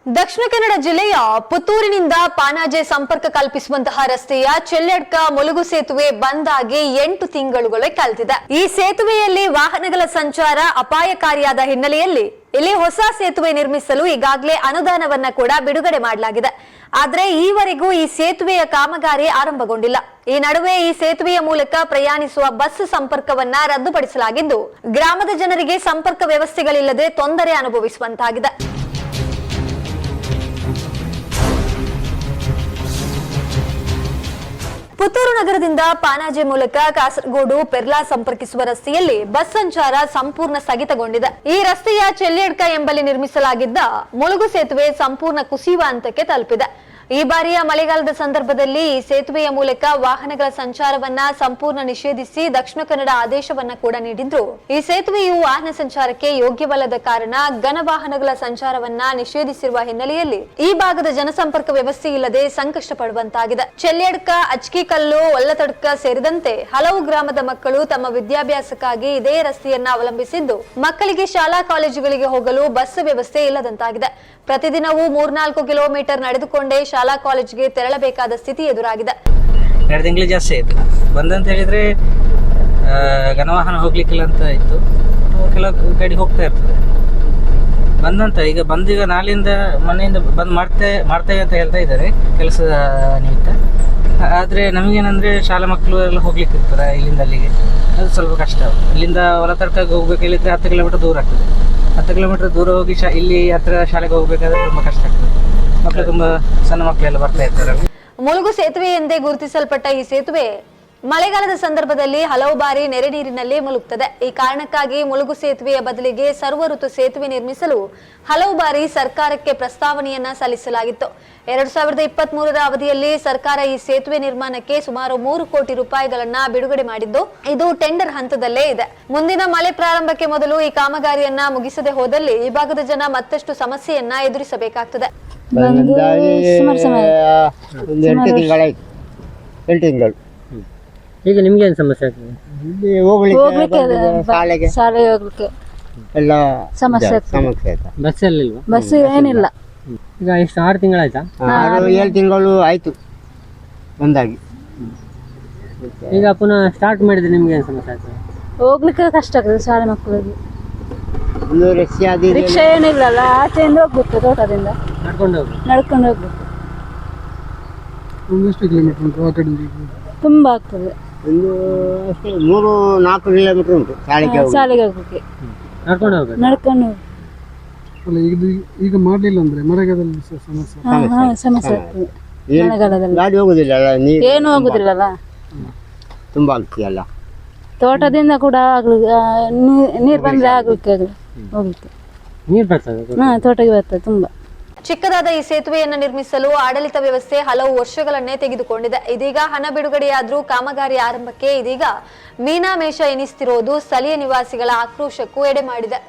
ದಕ್ಷಿಣ ಕನ್ನಡ ಜಿಲ್ಲೆಯ ಪುತ್ತೂರಿನಿಂದ ಪಾನಾಜೆ ಸಂಪರ್ಕ ಕಲ್ಪಿಸುವಂತಹ ರಸ್ತೆಯ ಚೆಲ್ಲೆಡ್ಕ ಮುಳುಗು ಸೇತುವೆ ಬಂದ್ ಆಗಿ 8 ತಿಂಗಳುಗಳೇ ಕಳೆದಿದೆ. ಈ ಸೇತುವೆಯಲ್ಲಿ ವಾಹನಗಳ ಸಂಚಾರ ಅಪಾಯಕಾರಿಯಾದ ಹಿನ್ನೆಲೆಯಲ್ಲಿ ಇಲ್ಲಿ ಹೊಸ ಸೇತುವೆ ನಿರ್ಮಿಸಲು ಈಗಾಗಲೇ ಅನುದಾನವನ್ನ ಕೂಡ ಬಿಡುಗಡೆ ಮಾಡಲಾಗಿದೆ. ಆದರೆ ಈವರೆಗೂ ಈ ಸೇತುವೆಯ ಕಾಮಗಾರಿ ಆರಂಭಗೊಂಡಿಲ್ಲ. ಈ ನಡುವೆ ಈ ಸೇತುವೆಯ ಮೂಲಕ ಪ್ರಯಾಣಿಸುವ ಬಸ್ ಸಂಪರ್ಕವನ್ನ ರದ್ದುಪಡಿಸಲಾಗಿದ್ದು, ಗ್ರಾಮದ ಜನರಿಗೆ ಸಂಪರ್ಕ ವ್ಯವಸ್ಥೆಗಳಿಲ್ಲದೆ ತೊಂದರೆ ಅನುಭವಿಸುವಂತಾಗಿದೆ. ಪುತ್ತೂರು ನಗರದಿಂದ ಪಾನಾಜೆ ಮೂಲಕ ಕಾಸರಗೋಡು ಪೆರ್ಲಾ ಸಂಪರ್ಕಿಸುವ ರಸ್ತೆಯಲ್ಲಿ ಬಸ್ ಸಂಚಾರ ಸಂಪೂರ್ಣ ಸ್ಥಗಿತಗೊಂಡಿದೆ. ಈ ರಸ್ತೆಯ ಚೆಲ್ಲೆಡ್ಕ ಎಂಬಲ್ಲಿ ನಿರ್ಮಿಸಲಾಗಿದ್ದ ಮುಳುಗು ಸೇತುವೆ ಸಂಪೂರ್ಣ ಕುಸಿಯುವ ಹಂತಕ್ಕೆ ತಲುಪಿದೆ. ಈ ಬಾರಿಯ ಮಳೆಗಾಲದ ಸಂದರ್ಭದಲ್ಲಿ ಈ ಸೇತುವೆಯ ಮೂಲಕ ವಾಹನಗಳ ಸಂಚಾರವನ್ನ ಸಂಪೂರ್ಣ ನಿಷೇಧಿಸಿ ದಕ್ಷಿಣ ಕನ್ನಡ ಆದೇಶವನ್ನ ಕೂಡ ನೀಡಿದ್ರು. ಈ ಸೇತುವೆಯು ವಾಹನ ಸಂಚಾರಕ್ಕೆ ಯೋಗ್ಯವಲ್ಲದ ಕಾರಣ ಘನ ವಾಹನಗಳ ಸಂಚಾರವನ್ನ ನಿಷೇಧಿಸಿರುವ ಹಿನ್ನೆಲೆಯಲ್ಲಿ ಈ ಭಾಗದ ಜನಸಂಪರ್ಕ ವ್ಯವಸ್ಥೆ ಇಲ್ಲದೆ ಸಂಕಷ್ಟ ಪಡುವಂತಾಗಿದೆ. ಚೆಲ್ಲೆಡ್ಕ, ಅಚ್ಕಿಕಲ್ಲು, ಒಲ್ಲತಡ್ಕ ಸೇರಿದಂತೆ ಹಲವು ಗ್ರಾಮದ ಮಕ್ಕಳು ತಮ್ಮ ವಿದ್ಯಾಭ್ಯಾಸಕ್ಕಾಗಿ ಇದೇ ರಸ್ತೆಯನ್ನ ಅವಲಂಬಿಸಿದ್ದು, ಮಕ್ಕಳಿಗೆ ಶಾಲಾ ಕಾಲೇಜುಗಳಿಗೆ ಹೋಗಲು ಬಸ್ ವ್ಯವಸ್ಥೆ ಇಲ್ಲದಂತಾಗಿದೆ. ಪ್ರತಿದಿನವೂ 3-4 ಕಿಲೋಮೀಟರ್ ನಡೆದುಕೊಂಡೇ ಶಾಲಾ ಕಾಲೇಜಿಗೆ ತೆರಳಬೇಕಾದ ಸ್ಥಿತಿ ಎದುರಾಗಿದೆ. 2 ತಿಂಗಳು ಜಾಸ್ತಿ ಆಯ್ತು. ಬಂದಂತ ಹೇಳಿದ್ರೆ ಘನವಾಹನ ಹೋಗ್ಲಿಕ್ಕಿಲ್ಲ ಅಂತ ಇತ್ತು. ಕೆಲವು ಗಾಡಿ ಹೋಗ್ತಾ ಇರ್ತದೆ. ಬಂದಂತ ಈಗ ನಾಳೆಯಿಂದ ಮನೆಯಿಂದ ಬಂದ್ ಮಾಡ್ತೇವೆ ಅಂತ ಹೇಳ್ತಾ ಇದ್ದಾರೆ ಕೆಲಸದ ನಿಮಿತ್ತ. ಆದರೆ ನಮಗೇನಂದ್ರೆ ಶಾಲಾ ಮಕ್ಕಳು ಎಲ್ಲ ಹೋಗ್ಲಿಕ್ಕೆ ಇರ್ತಾರೆ ಇಲ್ಲಿಂದ ಅಲ್ಲಿಗೆ. ಅದು ಸ್ವಲ್ಪ ಕಷ್ಟ. ಇಲ್ಲಿಂದ ಹೊಲತಡ್ಕಾಗಿ ಹೋಗ್ಬೇಕು ಹೇಳಿದ್ರೆ 10 ಕಿಲೋಮೀಟರ್ ದೂರ ಆಗ್ತದೆ. 10 ಕಿಲೋಮೀಟರ್ ದೂರ ಹೋಗಿ ಇಲ್ಲಿ ಹತ್ರ ಶಾಲೆಗೆ ಹೋಗ್ಬೇಕಾದ್ರೆ ತುಂಬಾ ಕಷ್ಟ ಆಗ್ತದೆ. ಮಕ್ಕಳು ತುಂಬಾ ಸಣ್ಣ ಮಕ್ಕಳೆಲ್ಲ ಬರ್ತಾ ಇರ್ತಾರೆ. ಮುಳುಗು ಸೇತುವೆ ಎಂದೇ ಗುರುತಿಸಲ್ಪಟ್ಟ ಈ ಸೇತುವೆ ಮಳೆಗಾಲದ ಸಂದರ್ಭದಲ್ಲಿ ಹಲವು ಬಾರಿ ನೆರೆ ನೀರಿನಲ್ಲಿ ಮುಳುಗುತ್ತದೆ. ಈ ಕಾರಣಕ್ಕಾಗಿ ಮುಳುಗು ಸೇತುವೆಯ ಬದಲಿಗೆ ಸರ್ವ ಋತು ಸೇತುವೆ ನಿರ್ಮಿಸಲು ಹಲವು ಬಾರಿ ಸರ್ಕಾರಕ್ಕೆ ಪ್ರಸ್ತಾವನೆಯನ್ನ ಸಲ್ಲಿಸಲಾಗಿತ್ತು. 2023ರ ಅವಧಿಯಲ್ಲಿ ಸರ್ಕಾರ ಈ ಸೇತುವೆ ನಿರ್ಮಾಣಕ್ಕೆ ಸುಮಾರು 3 ಕೋಟಿ ರೂಪಾಯಿಗಳನ್ನ ಬಿಡುಗಡೆ ಮಾಡಿದ್ದು, ಇದು ಟೆಂಡರ್ ಹಂತದಲ್ಲೇ ಇದೆ. ಮುಂದಿನ ಮಳೆ ಪ್ರಾರಂಭಕ್ಕೆ ಮೊದಲು ಈ ಕಾಮಗಾರಿಯನ್ನ ಮುಗಿಸದೆ ಹೋದಲ್ಲಿ ಈ ಭಾಗದ ಜನ ಮತ್ತಷ್ಟು ಸಮಸ್ಯೆಯನ್ನ ಎದುರಿಸಬೇಕಾಗ್ತದೆ. 8 ತಿಂಗಳು. ಈಗ ನಿಮ್ಗೆ ಏನು ಸಮಸ್ಯೆ ಆಗ್ತದೆ? ಶಾಲೆಗೆ ಹೋಗ್ಲಿಕ್ಕೆ ಎಲ್ಲ ಸಮಸ್ಯೆ ಆಯ್ತಾ? ಬಸ್ ಅಲ್ಲಿಲ್ವಾ? ಬಸ್ ಏನಿಲ್ಲ. ಈಗ ಎಷ್ಟು 6 ತಿಂಗಳಾಯ್ತಾ? 7 ತಿಂಗಳು ಆಯ್ತು ಬಂದಾಗಿ. ಈಗ ಪುನಃ ಸ್ಟಾರ್ಟ್ ಮಾಡಿದ್ರೆ ನಿಮ್ಗೆ ಏನು ಸಮಸ್ಯೆ ಆಗ್ತದೆ? ಹೋಗ್ಲಿಕ್ಕೆ ಕಷ್ಟ ಆಗ್ತದೆ ಶಾಲೆ ಮಕ್ಕಳಿಗೆ. ರಿಕ್ಷಾ ಏನಿಲ್ಲಲ್ಲ, ಆಚೆಯಿಂದ ಹೋಗ್ಬೇಕು, ತೋಟದಿಂದ ನಡ್ಕೊಂಡು ಹೋಗ್ಬೇಕು. ಎಷ್ಟು ಕಿಲೋಮೀಟರ್ ಉಂಟು ಆ ಕಡೆ? ತುಂಬಾ ಆಗ್ತದೆ. 3-4 ಕಿಲೋಮೀಟರ್ ಉಂಟು ಶಾಲೆಗೆ ಹೋಗ್ಲಿಕ್ಕೆ. ನಡ್ಕೊಂಡು ಹೋಗ್ಬೇಕು. ಅಲ್ಲ, ಈಗ ಮಾಡ್ಲಿಲ್ಲ ಅಂದ್ರೆ ಮಳೆಗಾಲದಲ್ಲಿ ಸಮಸ್ಯೆ ಆಗ್ತದೆ. ಮಳೆಗಾಲದಲ್ಲಿ ಗಾಡಿ ಹೋಗುದಿಲ್ಲ, ಏನು ಹೋಗುದಿಲ್ಲಲ್ಲ, ತುಂಬಾ ಆಗ್ತದಲ್ಲ. ತೋಟದಿಂದ ಕೂಡ ನೀರು ಬಂದ್ರೆ ಹೋಗ್ಲಿಕ್ಕೆ ನೀರು ಬರ್ತದೆ. ತೋಟಕ್ಕೆ ಬರ್ತದೆ ತುಂಬಾ. ಚಿಕ್ಕದಾದ ಈ ಸೇತುವೆಯನ್ನು ನಿರ್ಮಿಸಲು ಆಡಳಿತ ವ್ಯವಸ್ಥೆ ಹಲವು ವರ್ಷಗಳನ್ನೇ ತೆಗೆದುಕೊಂಡಿದೆ. ಇದೀಗ ಹಣ ಬಿಡುಗಡೆಯಾದ್ರೂ ಕಾಮಗಾರಿ ಆರಂಭಕ್ಕೆ ಇದೀಗ ಮೀನಾಮೇಷ ಎನಿಸ್ತಿರೋದು ಸ್ಥಳೀಯ ನಿವಾಸಿಗಳ ಆಕ್ರೋಶಕ್ಕೂ ಎಡೆ ಮಾಡಿದೆ.